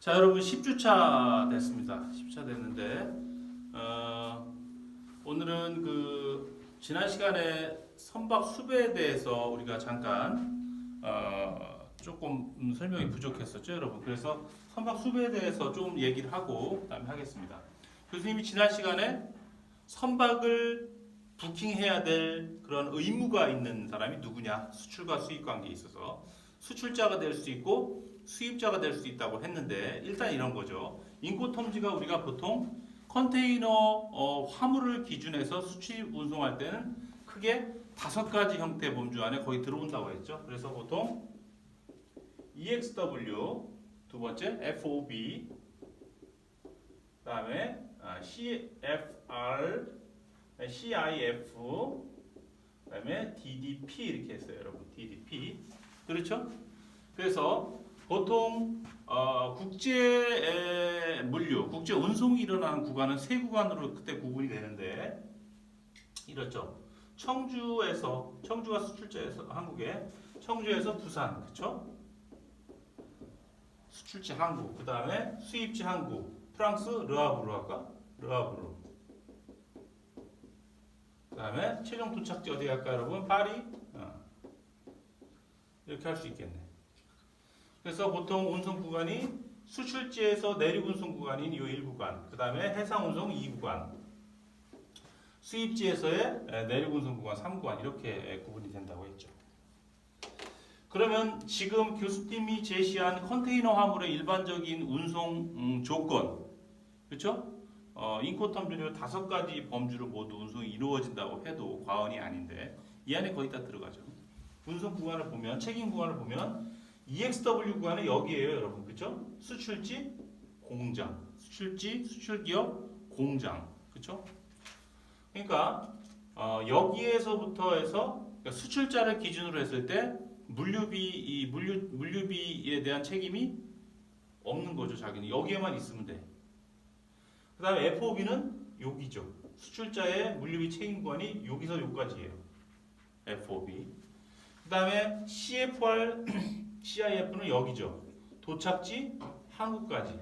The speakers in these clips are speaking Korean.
자, 여러분 10주차 됐습니다. 10주차 됐는데 오늘은 지난 시간에 선박 수배에 대해서 우리가 잠깐 조금 설명이 부족했었죠, 여러분. 그래서 선박 수배에 대해서 좀 얘기를 하고 그다음에 하겠습니다. 교수님이 지난 시간에 선박을 부킹해야 될 그런 의무가 있는 사람이 누구냐? 수출과 수입 관계에 있어서 수출자가 될 수 있고 수입자가 될 수 있다고 했는데, 일단 이런 거죠. 인코텀지가 우리가 보통 컨테이너 화물을 기준해서 수출 운송할 때는 크게 5가지 형태의 범주 안에 거의 들어온다고 했죠. 그래서 보통 EXW, 두 번째 FOB, 그다음에 CFR, CIF, 그다음에 DDP 이렇게 했어요, 여러분. DDP. 그렇죠? 그래서 보통 국제 물류, 국제 운송이 일어나는 구간은 세 구간으로 그때 구분이 되는데, 이렇죠. 청주가 수출자에서 한국에, 청주에서 부산, 그렇죠? 수출지 한국, 그 다음에 수입지 한국, 프랑스 르하브르 할까? 르하브르. 그 다음에 최종 도착지 어디 갈까, 여러분? 파리. 이렇게 할 수 있겠네. 그래서 보통 운송 구간이 수출지에서 내륙 운송 구간인 이 1구간, 그 다음에 해상 운송 2구간, 수입지에서의 내륙 운송 구간 3구간 이렇게 구분이 된다고 했죠. 그러면 지금 교수님이 제시한 컨테이너 화물의 일반적인 운송 조건, 그렇죠? 인코텀지로 5가지 범주로 모두 운송이 이루어진다고 해도 과언이 아닌데, 이 안에 거의 다 들어가죠. 운송 구간을 보면, 책임 구간을 보면 EXW 구간은 여기에요, 여러분. 그렇죠? 수출지, 공장. 수출지, 수출기업, 공장. 그렇죠? 그러니까 여기에서부터 해서, 그러니까 수출자를 기준으로 했을 때 물류비에 대한 책임이 없는 거죠, 자기는. 여기에만 있으면 돼. 그다음에 FOB는 여기죠. 수출자의 물류비 책임 구간이 여기서 여기까지예요. FOB. 그다음에 CFR, CIF는 여기죠. 도착지 한국까지.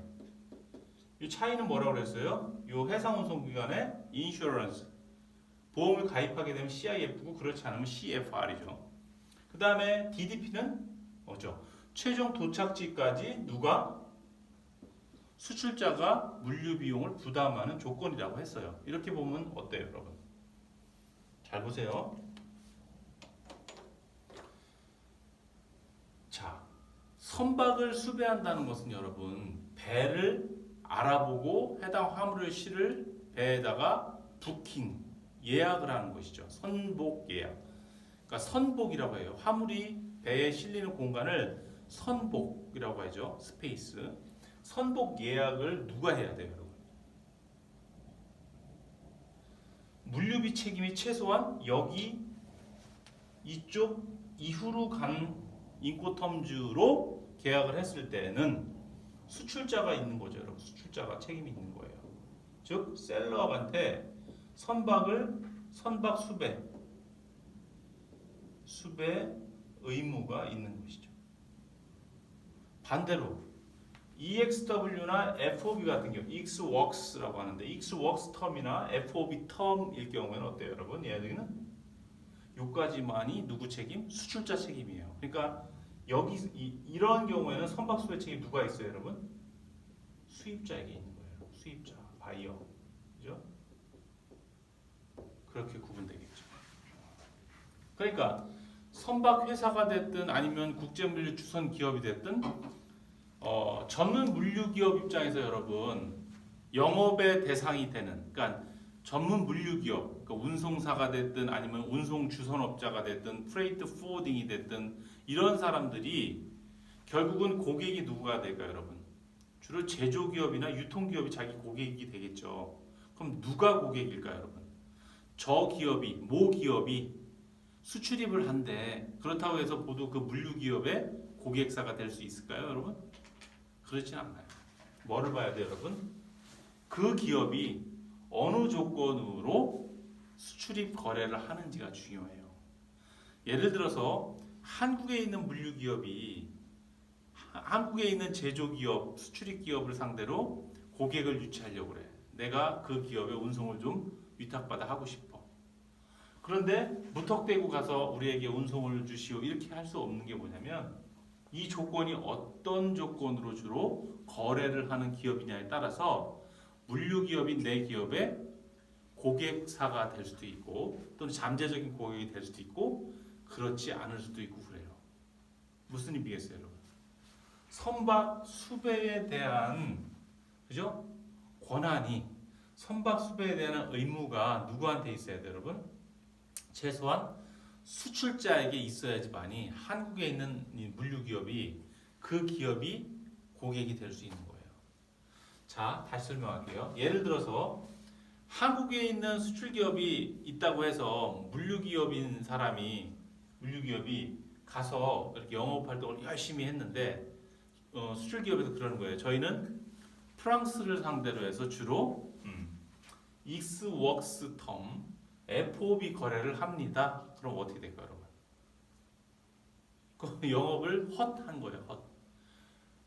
이 차이는 뭐라고 그랬어요? 이 해상 운송 기간에 인슈어런스, 보험을 가입하게 되면 CIF고 그렇지 않으면 CFR이죠. 그다음에 DDP는 뭐죠? 최종 도착지까지 누가? 수출자가 물류 비용을 부담하는 조건이라고 했어요. 이렇게 보면 어때요, 여러분? 잘 보세요. 자, 선박을 수배한다는 것은 여러분, 배를 알아보고 해당 화물을 실을 배에다가 부킹, 예약을 하는 것이죠. 선복 예약. 그러니까 선복이라고 해요. 화물이 배에 실리는 공간을 선복이라고 하죠. 스페이스. 선복 예약을 누가 해야 돼요, 여러분? 물류비 책임이 최소한 여기 이쪽 이후로 간 인코텀즈로 계약을 했을 때는 수출자가 있는 거죠, 여러분. 수출자가 책임이 있는 거예요. 즉 셀러한테 선박 수배 의무가 있는 것이죠. 반대로 EXW나 FOB 같은 경우, EXWORKS라고 하는데, EXWORKS 텀이나 FOB 텀일 경우에는 어때요, 여러분? 얘들은 요까지만이 누구 책임? 수출자 책임이에요. 그러니까 여기 이런 경우에는 선박 수배 책임 누가 있어요, 여러분? 수입자에게 있는 거예요. 수입자, 바이어, 그죠? 그렇게 구분되겠죠. 그러니까 선박 회사가 됐든 아니면 국제물류 주선 기업이 됐든 전문 물류 기업 입장에서 여러분, 영업의 대상이 되는, 그러니까 전문 물류 기업, 그러니까 운송사가 됐든 아니면 운송 주선업자가 됐든 프레이트 포워딩이 됐든 이런 사람들이 결국은 고객이 누구가 될까요, 여러분? 주로 제조기업이나 유통기업이 자기 고객이 되겠죠. 그럼 누가 고객일까요, 여러분? 저 기업이, 모 기업이 수출입을 한데, 그렇다고 해서 모두 그 물류 기업의 고객사가 될 수 있을까요, 여러분? 그렇진 않아요. 뭐를 봐야 돼요, 여러분? 그 기업이 어느 조건으로 수출입 거래를 하는지가 중요해요. 예를 들어서 한국에 있는 물류 기업이 한국에 있는 제조기업, 수출입 기업을 상대로 고객을 유치하려고 그래. 내가 그 기업의 운송을 좀 위탁받아 하고 싶어. 그런데 무턱대고 가서 우리에게 운송을 주시오 이렇게 할 수 없는 게 뭐냐면 이 조건이 어떤 조건으로 주로 거래를 하는 기업이냐에 따라서 물류기업인 내 기업의 고객사가 될 수도 있고 또는 잠재적인 고객이 될 수도 있고 그렇지 않을 수도 있고 그래요. 무슨 의미겠어요, 여러분? 선박 수배에 대한 그죠? 권한이 선박 수배에 대한 의무가 누구한테 있어야 돼요, 여러분? 최소한 수출자에게 있어야지만이 한국에 있는 이 물류기업이 그 기업이 고객이 될 수 있는 거예요. 자, 다시 설명할게요. 예를 들어서 한국에 있는 수출기업이 있다고 해서 물류기업이 가서 이렇게 영업활동을 열심히 했는데 수출기업에서 그러는 거예요. 저희는 프랑스를 상대로 해서 주로 익스웍스 텀 FOB 거래를 합니다. 그럼 어떻게 될까요, 여러분? 그 영업을 헛한 거예요. 헛.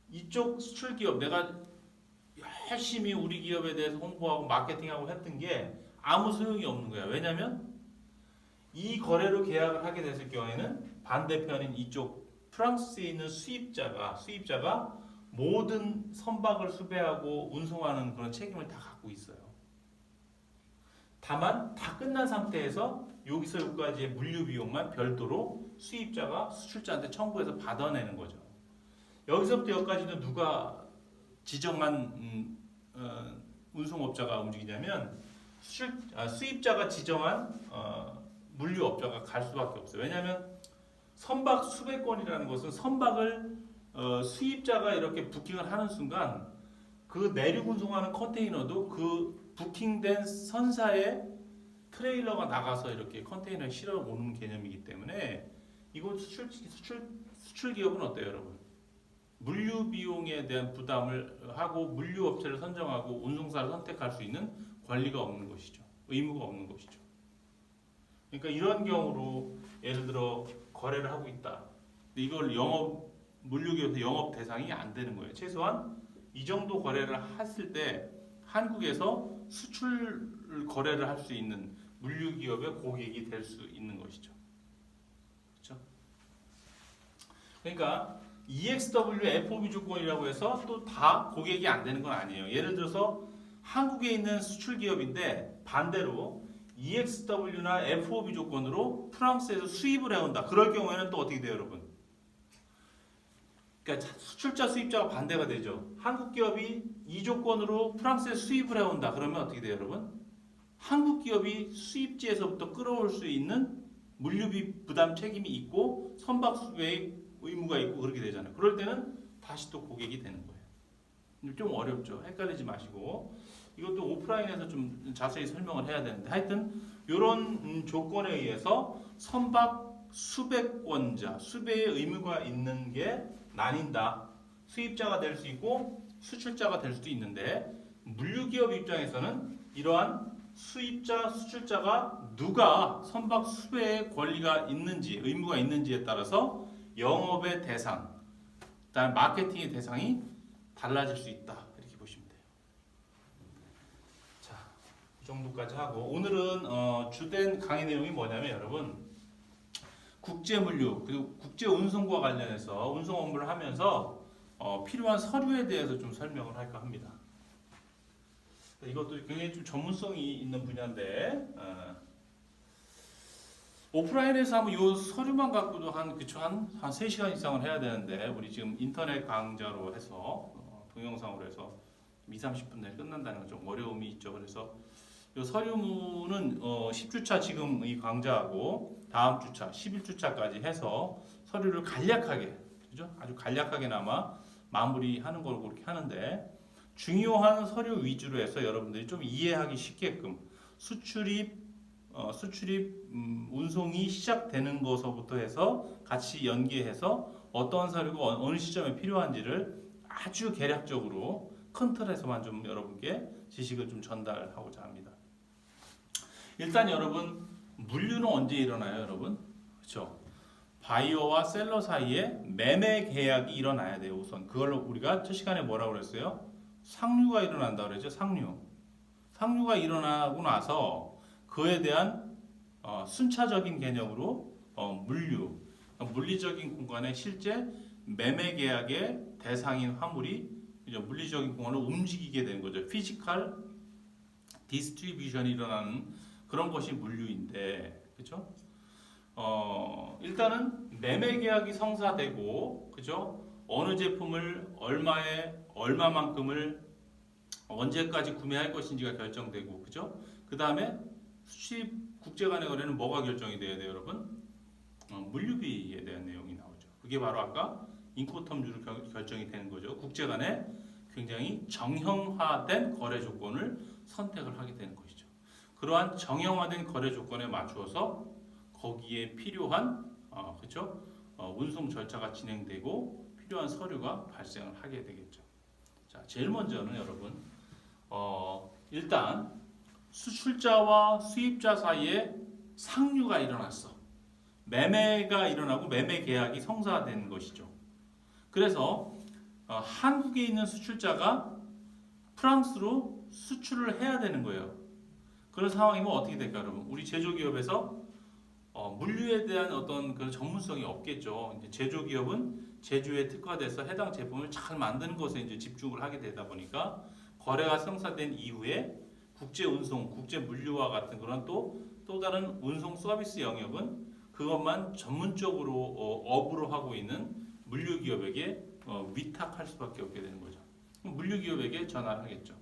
이쪽 수출기업 내가 열심히 우리 기업에 대해서 홍보하고 마케팅하고 했던 게 아무 소용이 없는 거야. 왜냐하면 이 거래로 계약을 하게 됐을 경우에는 반대편인 이쪽 프랑스에 있는 수입자가 모든 선박을 수배하고 운송하는 그런 책임을 다 갖고 있어요. 다만 다 끝난 상태에서 여기서 여기까지의 물류 비용만 별도로 수입자가 수출자한테 청구해서 받아내는 거죠. 여기서부터 여기까지는 누가 지정한 운송업자가 움직이냐면 수입자가 지정한 물류업자가 갈 수밖에 없어요. 왜냐하면 선박 수배권이라는 것은 선박을 수입자가 이렇게 부킹을 하는 순간 그 내륙 운송하는 컨테이너도 그 부킹된 선사에 트레일러가 나가서 이렇게 컨테이너에 실어 오는 개념이기 때문에 이건 수출 기업은 어때요, 여러분? 물류 비용에 대한 부담을 하고 물류 업체를 선정하고 운송사를 선택할 수 있는 권리가 없는 것이죠. 의무가 없는 것이죠. 그러니까 이런 경우로 예를 들어 거래를 하고 있다. 근데 이걸 물류기업에서 영업 대상이 안 되는 거예요. 최소한 이 정도 거래를 했을 때 한국에서 수출 거래를 할 수 있는 물류기업의 고객이 될 수 있는 것이죠. 그렇죠? 그러니까 EXW FOB 조건이라고 해서 또 다 고객이 안 되는 건 아니에요. 예를 들어서 한국에 있는 수출 기업인데 반대로 EXW나 FOB 조건으로 프랑스에서 수입을 해온다. 그럴 경우에는 또 어떻게 돼요, 여러분? 그러니까 수출자 수입자가 반대가 되죠. 한국 기업이 이 조건으로 프랑스에 수입을 해온다. 그러면 어떻게 돼요, 여러분? 한국 기업이 수입지에서부터 끌어올 수 있는 물류비 부담 책임이 있고 선박 수배의 의무가 있고 그렇게 되잖아요. 그럴 때는 다시 또 고객이 되는 거예요. 좀 어렵죠. 헷갈리지 마시고 이것도 오프라인에서 좀 자세히 설명을 해야 되는데 하여튼 이런 조건에 의해서 선박 수배권자, 수배의 의무가 있는 게 나뉜다. 수입자가 될 수 있고 수출자가 될 수도 있는데 물류기업 입장에서는 이러한 수입자, 수출자가 누가 선박 수배의 권리가 있는지, 의무가 있는지에 따라서 영업의 대상, 그다음 마케팅의 대상이 달라질 수 있다. 이렇게 보시면 돼요. 자, 이 정도까지 하고 오늘은 주된 강의 내용이 뭐냐면 여러분 국제물류 그리고 국제운송과 관련해서 운송 업무를 하면서 필요한 서류에 대해서 좀 설명을 할까 합니다. 이것도 굉장히 좀 전문성이 있는 분야인데 오프라인에서 하면 이 서류만 갖고도 한 3시간 이상을 해야 되는데 우리 지금 인터넷 강좌로 해서 동영상으로 해서 20-30분 내에 끝난다는 건 좀 어려움이 있죠. 그래서 이 서류문은 10주차 지금 이 강좌하고 다음 주차 11주차까지 해서 서류를 간략하게 그죠? 아주 간략하게나마 마무리하는 걸로 그렇게 하는데 중요한 서류 위주로 해서 여러분들이 좀 이해하기 쉽게끔 수출입 운송이 시작되는 것부터 해서 같이 연계해서 어떤 서류가 어느 시점에 필요한지를 아주 개략적으로 큰 틀에서만 좀 여러분께 지식을 좀 전달하고자 합니다. 일단 여러분 물류는 언제 일어나요, 여러분? 그렇죠? 바이어와 셀러 사이에 매매 계약이 일어나야 돼요. 우선 그걸 우리가 첫 시간에 뭐라고 그랬어요? 상류가 일어난다 그랬죠. 상류가 일어나고 나서 그에 대한 순차적인 개념으로 물리적인 공간에 실제 매매 계약의 대상인 화물이 이제 물리적인 공간을 움직이게 되는 거죠. 피지컬 디스트리뷰션이 일어나는 그런 것이 물류인데, 그렇죠? 일단은 매매 계약이 성사되고, 그죠? 어느 제품을 얼마만큼을 언제까지 구매할 것인지가 결정되고, 그죠? 그 다음에 수입 국제 간의 거래는 뭐가 결정이 돼야 돼요, 여러분? 물류비에 대한 내용이 나오죠. 그게 바로 아까 인코텀주로 결정이 되는 거죠. 국제 간에 굉장히 정형화된 거래 조건을 선택을 하게 되는 것이죠. 그러한 정형화된 거래 조건에 맞추어서 거기에 필요한 그렇죠? 운송 절차가 진행되고 필요한 서류가 발생을 하게 되겠죠. 자, 제일 먼저는 여러분 일단 수출자와 수입자 사이에 상류가 일어났어. 매매가 일어나고 매매 계약이 성사된 것이죠. 그래서 한국에 있는 수출자가 프랑스로 수출을 해야 되는 거예요. 그런 상황이면 어떻게 될까, 여러분? 우리 제조기업에서 물류에 대한 어떤 그 전문성이 없겠죠. 이제 제조기업은 제조에 특화돼서 해당 제품을 잘 만드는 것에 이제 집중을 하게 되다 보니까 거래가 성사된 이후에 국제 운송, 국제 물류와 같은 그런 또 다른 운송 서비스 영역은 그것만 전문적으로 업으로 하고 있는 물류기업에게 위탁할 수밖에 없게 되는 거죠. 물류기업에게 전화를 하겠죠.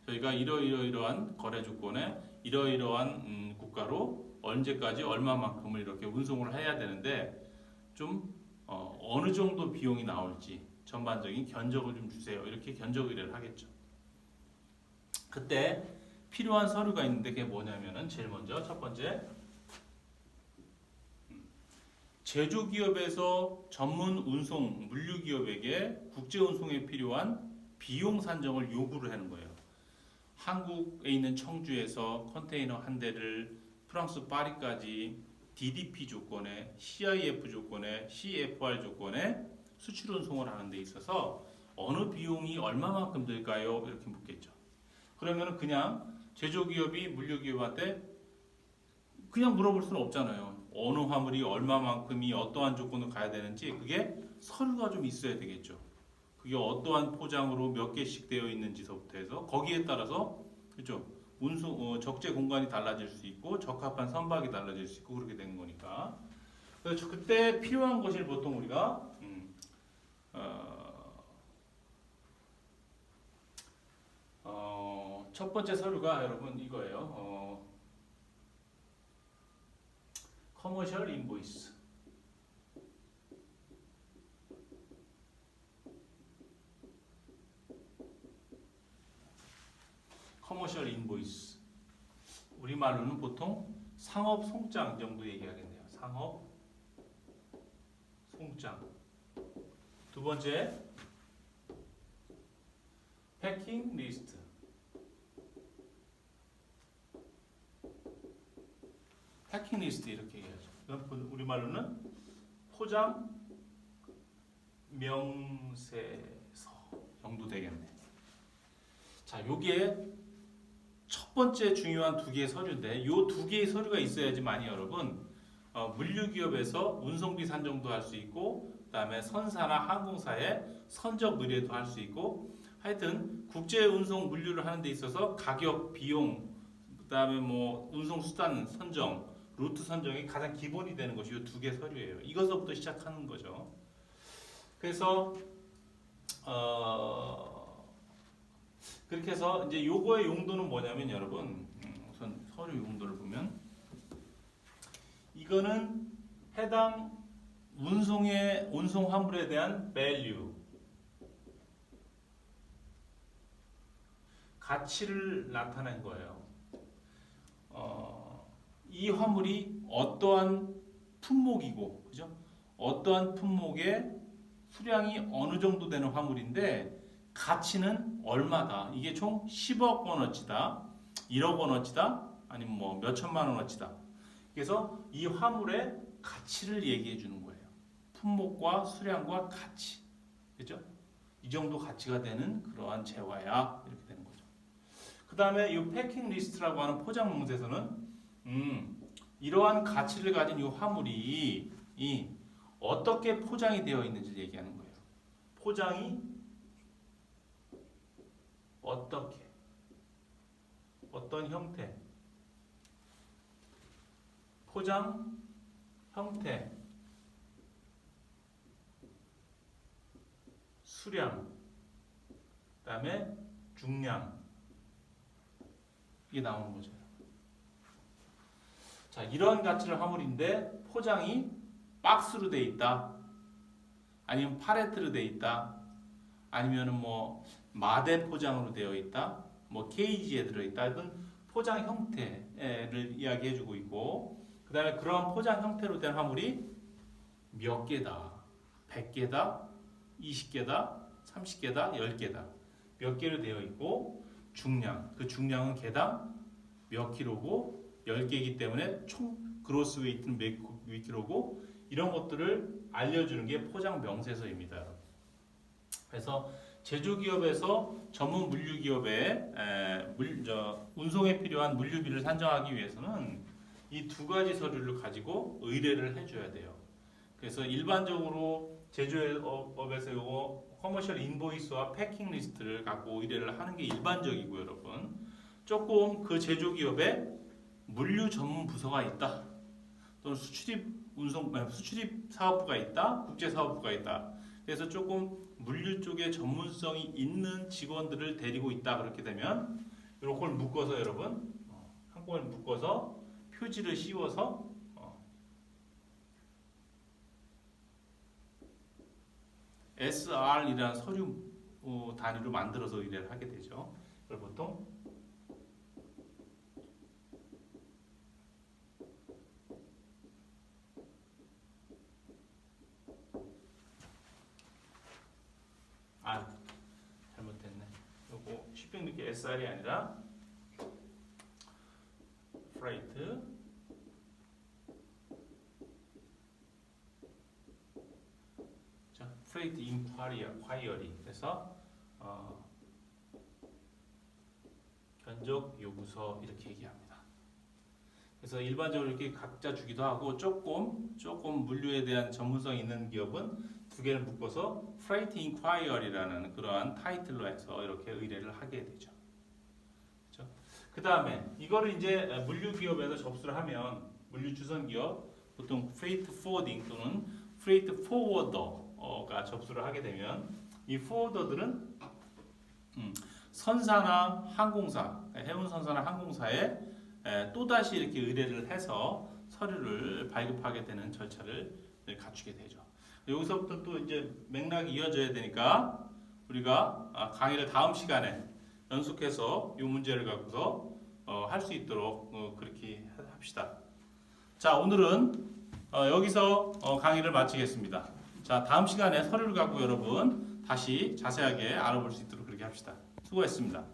저희가 이러이러한 거래 조건에 이러이러한 국가로 언제까지 얼마만큼을 이렇게 운송을 해야 되는데 좀 어느 정도 비용이 나올지 전반적인 견적을 좀 주세요. 이렇게 견적 의뢰를 하겠죠. 그때 필요한 서류가 있는데 그게 뭐냐면은 제일 먼저 첫 번째 제조기업에서 전문 운송 물류기업에게 국제 운송에 필요한 비용 산정을 요구를 하는 거예요. 한국에 있는 청주에서 컨테이너 한 대를 프랑스 파리까지 DDP 조건에 CIF 조건에 CFR 조건에 수출 운송을 하는 데 있어서 어느 비용이 얼마만큼 들까요? 이렇게 묻겠죠. 그러면 그냥 제조기업이 물류기업한테 그냥 물어볼 수는 없잖아요. 어느 화물이 얼마만큼이 어떠한 조건으로 가야 되는지 그게 서류가 좀 있어야 되겠죠. 그게 어떠한 포장으로 몇 개씩 되어 있는지서부터 해서 거기에 따라서 그렇죠. 운송 적재 공간이 달라질 수 있고 적합한 선박이 달라질 수 있고 그렇게 되는 거니까. 그래서 그때 필요한 것을 보통 우리가 첫 번째 서류가 여러분 이거예요. 커머셜 인보이스. 커머셜 인보이스. 우리말로는 보통 상업 송장 정도 얘기하겠네요. 상업 송장. 두 번째 패킹 리스트. 패킹 리스트 이렇게 얘기하죠. 우리말로는 포장 명세서 정도 되겠네. 자, 요게 첫 번째 중요한 두 개의 서류인데 요 두 개의 서류가 있어야지만이 여러분 물류기업에서 운송비 산정도 할 수 있고 그다음에 선사나 항공사에 선적 의뢰도 할 수 있고 하여튼 국제 운송 물류를 하는 데 있어서 가격, 비용 그다음에 뭐 운송 수단 선정, 루트 선정이 가장 기본이 되는 것이 이 두 개 서류예요. 이것서부터 시작하는 거죠. 그래서 그렇게 해서 이제 요거의 용도는 뭐냐면 여러분 우선 서류 용도를 보면 이거는 해당 운송 화물에 대한 value 가치를 나타낸 거예요. 이 화물이 어떠한 품목이고 그죠? 어떠한 품목의 수량이 어느 정도 되는 화물인데 가치는 얼마다. 이게 총 10억 원어치다. 1억 원어치다. 아니면 뭐 몇천만 원어치다. 그래서 이 화물의 가치를 얘기해 주는 거예요. 품목과 수량과 가치, 그죠? 이 정도 가치가 되는 그러한 재화야 이렇게 되는 거죠. 그 다음에 이 패킹 리스트라고 하는 포장 문서에서는 이러한 가치를 가진 이 화물이 어떻게 포장이 되어 있는지 얘기하는 거예요. 포장이 어떻게, 어떤 형태, 포장 형태, 수량, 그다음에 중량, 이게 나오는 거죠. 자, 이런 가치를 화물인데 포장이 박스로 돼 있다, 아니면 팔레트로 돼 있다, 아니면은 뭐 마대 포장으로 되어 있다, 뭐 케이지에 들어 있다, 이런 포장 형태를 이야기해주고 있고, 그 다음에 그런 포장 형태로 된 화물이 몇 개다, 100개다, 20개다, 30개다, 10개다, 몇 개로 되어 있고, 중량, 그 중량은 개당 몇 킬로고 10개이기 때문에 총 그로스 웨이트는 몇 킬로고, 이런 것들을 알려주는 게 포장 명세서입니다. 그래서 제조기업에서 전문 물류기업에 운송에 필요한 물류비를 산정하기 위해서는 이 두 가지 서류를 가지고 의뢰를 해줘야 돼요. 그래서 일반적으로 제조업에서 이거 커머셜 인보이스와 패킹 리스트를 갖고 의뢰를 하는 게 일반적이고요, 여러분. 조금 그 제조기업에 물류 전문 부서가 있다, 또는 수출입 사업부가 있다, 국제 사업부가 있다. 그래서 조금 물류 쪽에 전문성이 있는 직원들을 데리고 있다, 그렇게 되면 이걸 묶어서 여러분 한꺼번에 묶어서 표지를 씌워서 SR이라는 서류 단위로 만들어서 의뢰를 하게 되죠. 그걸 보통 잘못됐네. 요거 shipping 느낌 SR이 아니라 freight, 자, freight inquiry. 그래서 견적 요구서 이렇게 얘기합니다. 그래서 일반적으로 이렇게 각자 주기도 하고, 조금 물류에 대한 전문성 있는 기업은 두 개를 묶어서 Freight Inquiry라는 그러한 타이틀로 해서 이렇게 의뢰를 하게 되죠. 그렇죠? 그 다음에 이거를 이제 물류 기업에서 접수를 하면, 물류 주선 기업 보통 Freight Forwarding 또는 Freight Forwarder가 접수를 하게 되면, 이 포워더들은 선사나 항공사, 해운 선사나 항공사에 또다시 이렇게 의뢰를 해서 서류를 발급하게 되는 절차를 갖추게 되죠. 여기서부터 또 이제 맥락이 이어져야 되니까 우리가 강의를 다음 시간에 연속해서 이 문제를 갖고서 할 수 있도록 그렇게 합시다. 자, 오늘은 여기서 강의를 마치겠습니다. 자, 다음 시간에 서류를 갖고 여러분 다시 자세하게 알아볼 수 있도록 그렇게 합시다. 수고했습니다.